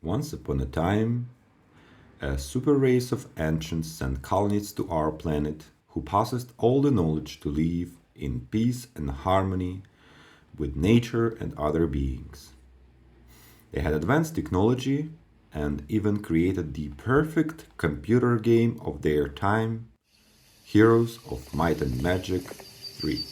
Once upon a time, a super race of ancients sent colonists to our planet who possessed all the knowledge to live in peace and harmony with nature and other beings. They had advanced technology and even created the perfect computer game of their time, Heroes of Might and Magic 3.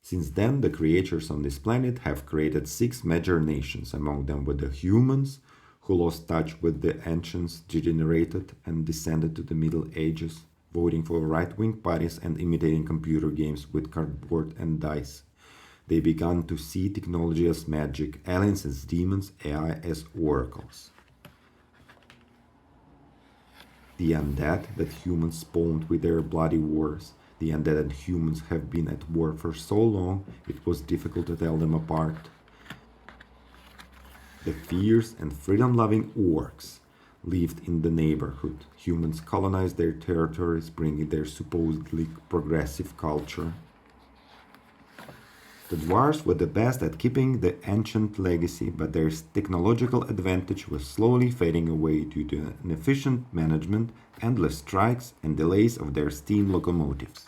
Since then, the creatures on this planet have created 6 major nations, among them were the humans, who lost touch with the ancients, degenerated, and descended to the Middle Ages, voting for right-wing parties and imitating computer games with cardboard and dice. They began to see technology as magic, aliens as demons, AI as oracles. The undead that humans spawned with their bloody wars. The undead and humans have been at war for so long it was difficult to tell them apart. The fierce and freedom-loving orcs lived in the neighborhood. Humans colonized their territories, bringing their supposedly progressive culture. The dwarves were the best at keeping the ancient legacy, but their technological advantage was slowly fading away due to inefficient management, endless strikes, and delays of their steam locomotives.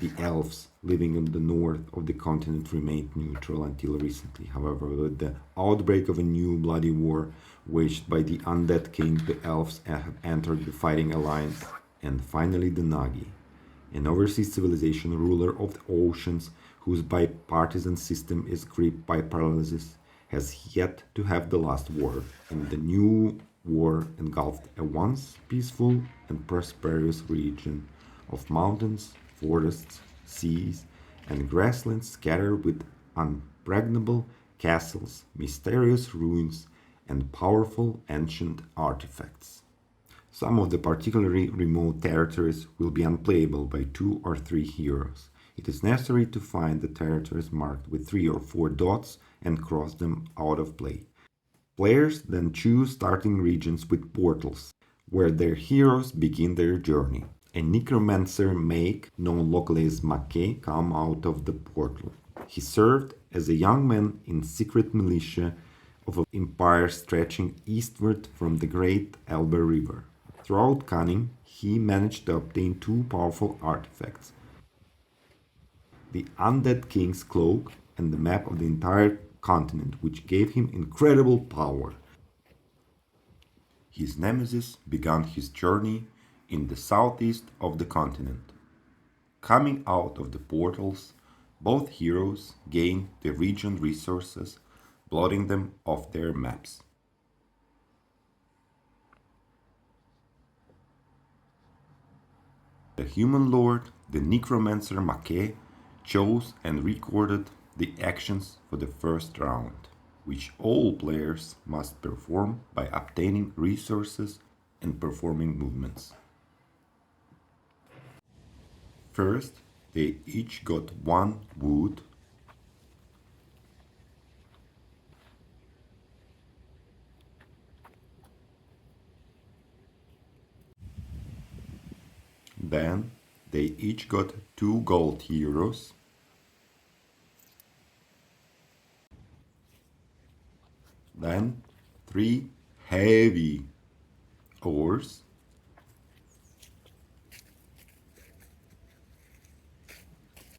The elves living in the north of the continent remained neutral until recently. However, with the outbreak of a new bloody war waged by the undead king, the elves have entered the fighting alliance. And finally the Nagi, an overseas civilization ruler of the oceans whose bipartisan system is gripped by paralysis, has yet to have the last word, and the new war engulfed a once peaceful and prosperous region of mountains, forests, seas, and grasslands scattered with unpregnable castles, mysterious ruins, and powerful ancient artifacts. Some of the particularly remote territories will be unplayable by 2 or 3 heroes. It is necessary to find the territories marked with 3 or 4 dots and cross them out of play. Players then choose starting regions with portals, where their heroes begin their journey. A necromancer mage, known locally as Make, come out of the portal. He served as a young man in secret militia of an empire stretching eastward from the great Elbe River. Throughout cunning, he managed to obtain 2 powerful artifacts: the Undead King's Cloak and the map of the entire continent, which gave him incredible power. His nemesis began his journey in the southeast of the continent. Coming out of the portals, both heroes gained the region resources, blotting them off their maps. The human lord, the necromancer Make, chose and recorded the actions for the first round, which all players must perform by obtaining resources and performing movements. First, they each got 1 wood, then they each got 2 gold heroes, then 3 heavy ores,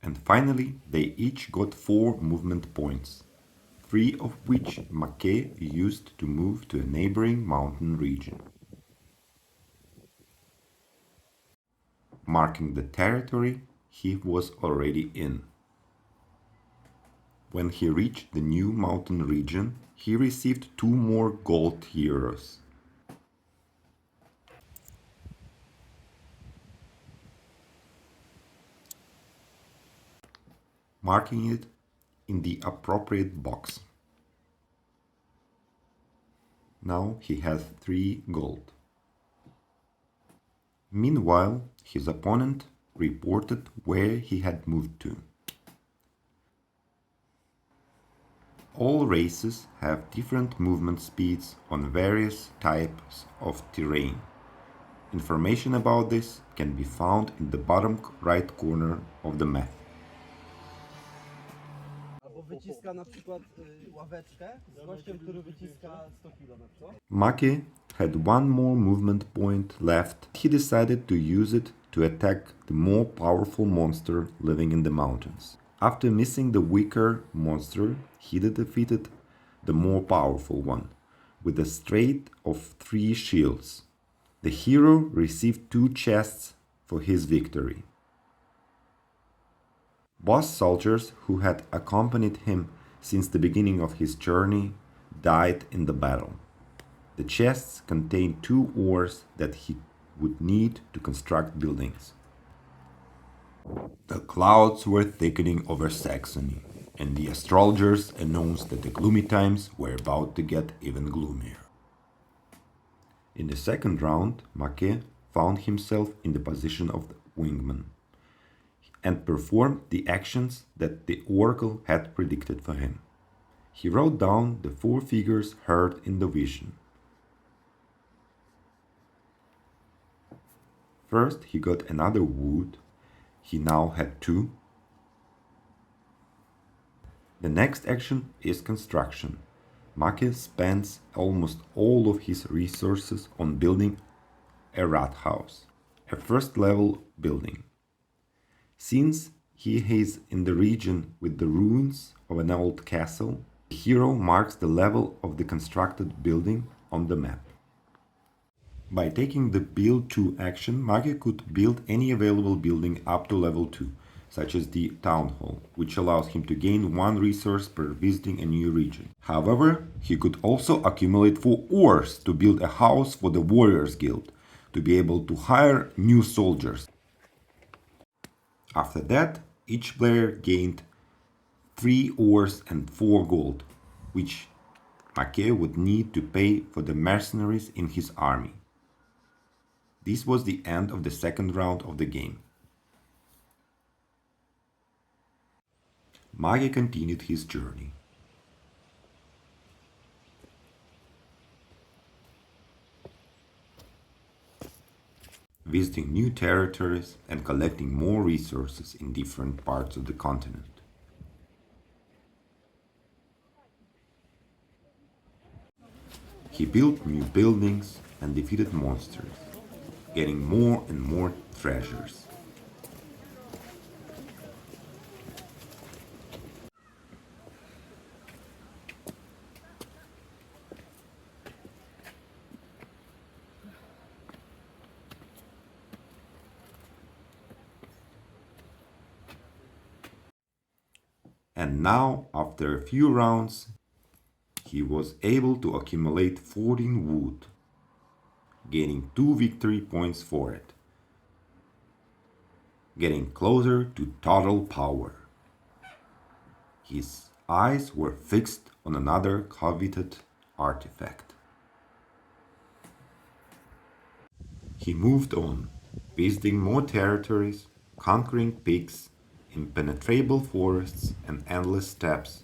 and finally they each got 4 movement points, 3 of which Make used to move to a neighboring mountain region, marking the territory he was already in. When he reached the new mountain region, he received 2 more gold heroes. Marking it in the appropriate box. Now he has 3 gold. Meanwhile, his opponent reported where he had moved to. All races have different movement speeds on various types of terrain. Information about this can be found in the bottom right corner of the map. wyciska na przykład ławeczkę z gościem, który wyciska 100 km, co? Maki had one more movement point left. He decided to use it to attack the more powerful monster living in the mountains. After missing the weaker monster, he defeated the more powerful one with a straight of 3 shields. The hero received 2 chests for his victory. Boss soldiers who had accompanied him since the beginning of his journey died in the battle. The chests contained 2 ores that he would need to construct buildings. The clouds were thickening over Saxony, and the astrologers announced that the gloomy times were about to get even gloomier. In the second round, Make found himself in the position of the wingman and performed the actions that the oracle had predicted for him. He wrote down the 4 figures heard in the vision. First, he got another wood. He now had 2. The next action is construction. Make spends almost all of his resources on building a rathaus, a first-level building. Since he is in the region with the ruins of an old castle, the hero marks the level of the constructed building on the map. By taking the Build 2 action, Mage could build any available building up to level 2, such as the Town Hall, which allows him to gain 1 resource per visiting a new region. However, he could also accumulate 4 ores to build a house for the Warriors Guild, to be able to hire new soldiers. After that, each player gained 3 ores and 4 gold, which Make would need to pay for the mercenaries in his army. This was the end of the second round of the game. Mage continued his journey. Visiting new territories and collecting more resources in different parts of the continent. He built new buildings and defeated monsters, getting more and more treasures. And now, after a few rounds, he was able to accumulate 14 wood, gaining 2 victory points for it, getting closer to total power. His eyes were fixed on another coveted artifact. He moved on, visiting more territories, conquering peaks, impenetrable forests and endless steppes,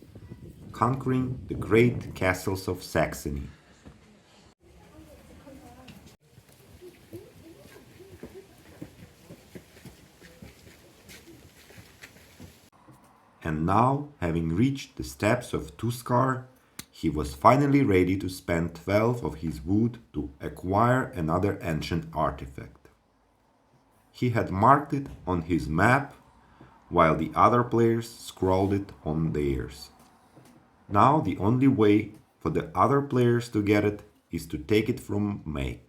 conquering the great castles of Saxony. And now, having reached the steppes of Tuskar, he was finally ready to spend 12 of his wood to acquire another ancient artifact. He had marked it on his map, while the other players scrawled it on theirs. Now the only way for the other players to get it is to take it from Make.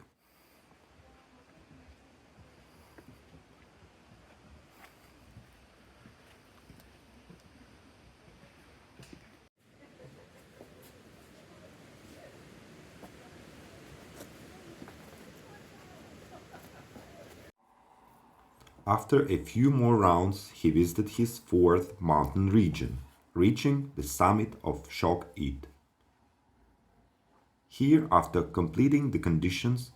After a few more rounds, he visited his 4th mountain region, reaching the summit of Shock Eat. Here, after completing the conditions,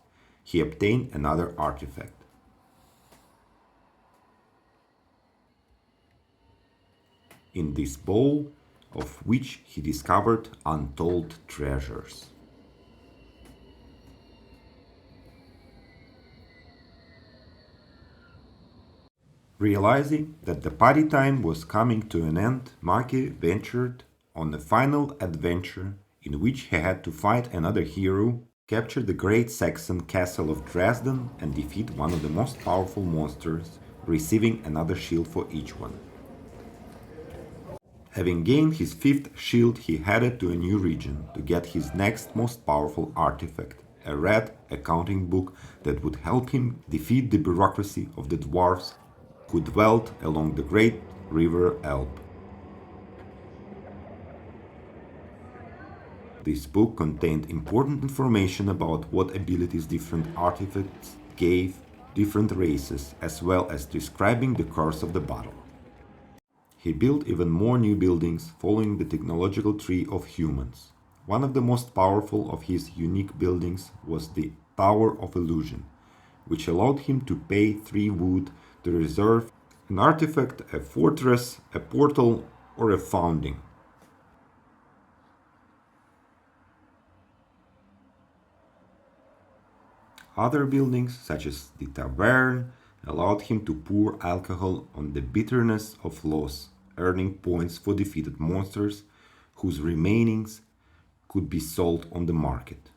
he obtained another artifact. In this bowl, of which he discovered untold treasures. Realizing that the party time was coming to an end, Maki ventured on a final adventure in which he had to fight another hero, capture the great Saxon castle of Dresden, and defeat one of the most powerful monsters, receiving another shield for each one. Having gained his fifth shield, he headed to a new region to get his next most powerful artifact, a red accounting book that would help him defeat the bureaucracy of the dwarves who dwelt along the great river Elbe. This book contained important information about what abilities different artifacts gave different races, as well as describing the course of the battle. He built even more new buildings following the technological tree of humans. One of the most powerful of his unique buildings was the Tower of Illusion, which allowed him to pay 3 wood to reserve an artifact, a fortress, a portal, or a founding. Other buildings, such as the tavern, allowed him to pour alcohol on the bitterness of loss, earning points for defeated monsters whose remainings could be sold on the market.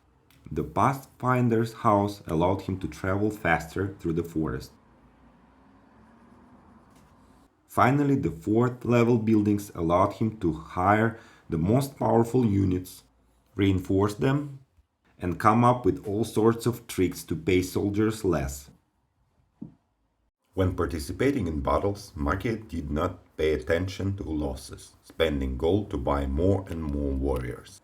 The Pathfinder's house allowed him to travel faster through the forest. Finally, the 4th level buildings allowed him to hire the most powerful units, reinforce them, and come up with all sorts of tricks to pay soldiers less. When participating in battles, Maki did not pay attention to losses, spending gold to buy more and more warriors.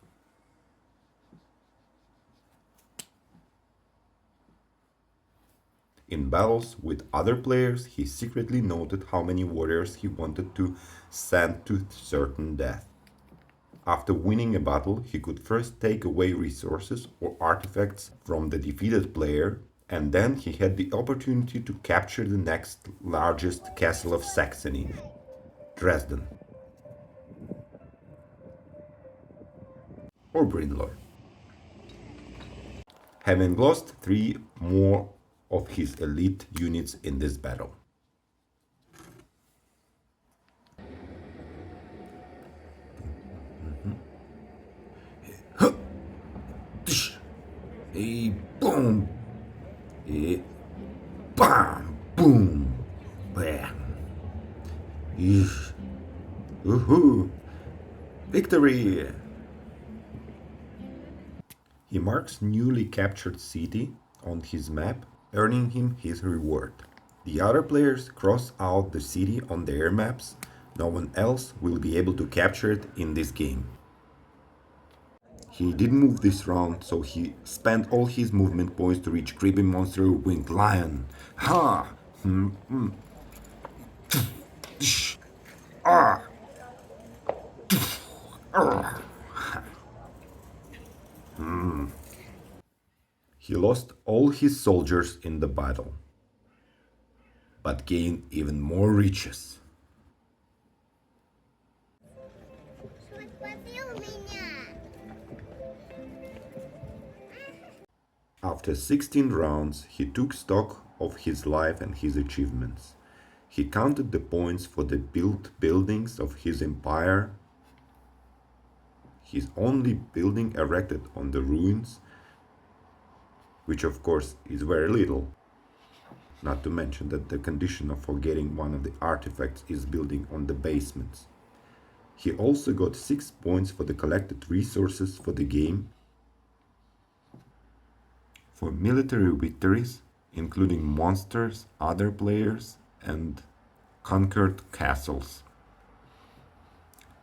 In battles with other players, he secretly noted how many warriors he wanted to send to certain death. After winning a battle, he could first take away resources or artifacts from the defeated player, and then he had the opportunity to capture the next largest castle of Saxony, Dresden, or Brindlor. Having lost 3 more of his elite units in this battle. Boom! Bam! Boom! Bam! Woohoo! Victory! He marks newly captured city on his map, earning him his reward. The other players cross out the city on their maps. No one else will be able to capture it in this game. He didn't move this round, so he spent all his movement points to reach Creepy Monster Winged Lion. Ha! Ah! He lost all his soldiers in the battle, but gained even more riches. After 16 rounds, he took stock of his life and his achievements. He counted the points for the built buildings of his empire, his only building erected on the ruins, which of course is very little. Not to mention that the condition of forgetting one of the artifacts is building on the basements. He also got 6 points for the collected resources for the game, for military victories, including monsters, other players, and conquered castles.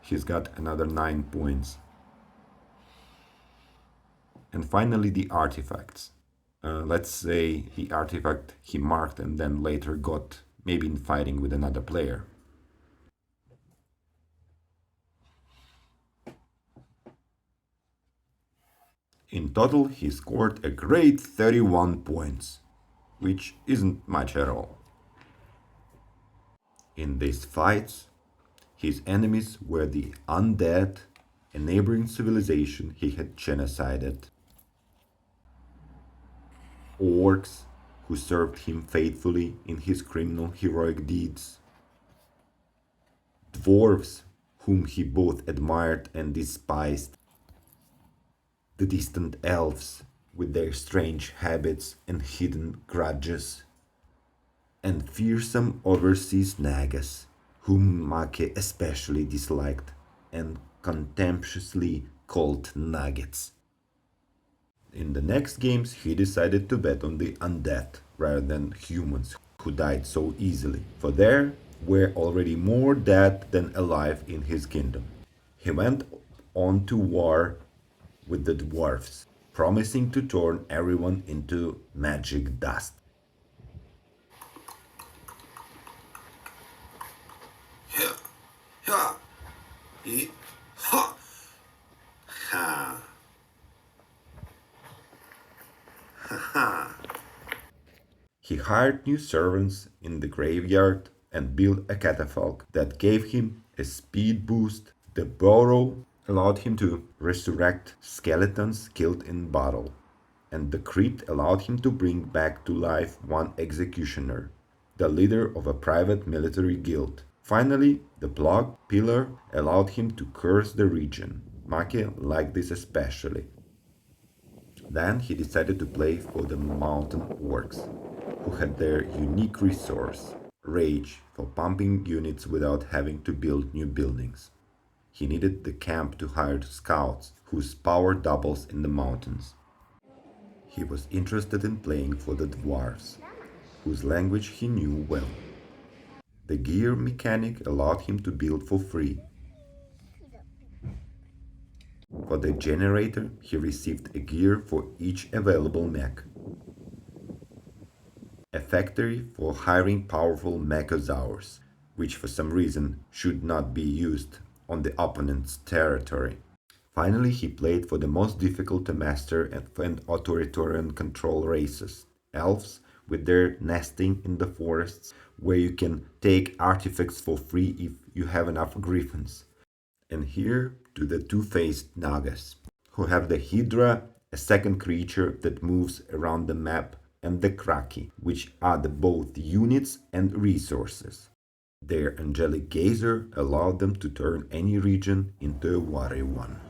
He's got another 9 points. And finally, the artifacts. Let's say the artifact he marked and then later got, maybe in fighting with another player. In total, he scored a great 31 points, which isn't much at all. In these fights, his enemies were the undead, a neighboring civilization he had genocided, orcs, who served him faithfully in his criminal heroic deeds. Dwarves, whom he both admired and despised. The distant elves, with their strange habits and hidden grudges. And fearsome overseas nagas, whom Make especially disliked and contemptuously called nuggets. In the next games, he decided to bet on the undead rather than humans who died so easily, for there were already more dead than alive in his kingdom. He went on to war with the dwarfs, promising to turn everyone into magic dust. He hired new servants in the graveyard and built a catafalque that gave him a speed boost. The burrow allowed him to resurrect skeletons killed in battle, and the crypt allowed him to bring back to life one executioner, the leader of a private military guild. Finally, the plug pillar allowed him to curse the region. Make liked this especially. Then he decided to play for the mountain orcs, who had their unique resource, rage, for pumping units without having to build new buildings. He needed the camp to hire scouts, whose power doubles in the mountains. He was interested in playing for the dwarves, whose language he knew well. The gear mechanic allowed him to build for free. For the generator, he received a gear for each available mech. A factory for hiring powerful mechosaurs, which for some reason should not be used on the opponent's territory. Finally, he played for the most difficult to master and authoritarian control races, elves, with their nesting in the forests, where you can take artifacts for free if you have enough griffins. And here to the two-faced Nagas, who have the Hydra, a second creature that moves around the map, and the Kraki, which are both units and resources. Their angelic gazer allowed them to turn any region into a warrior one.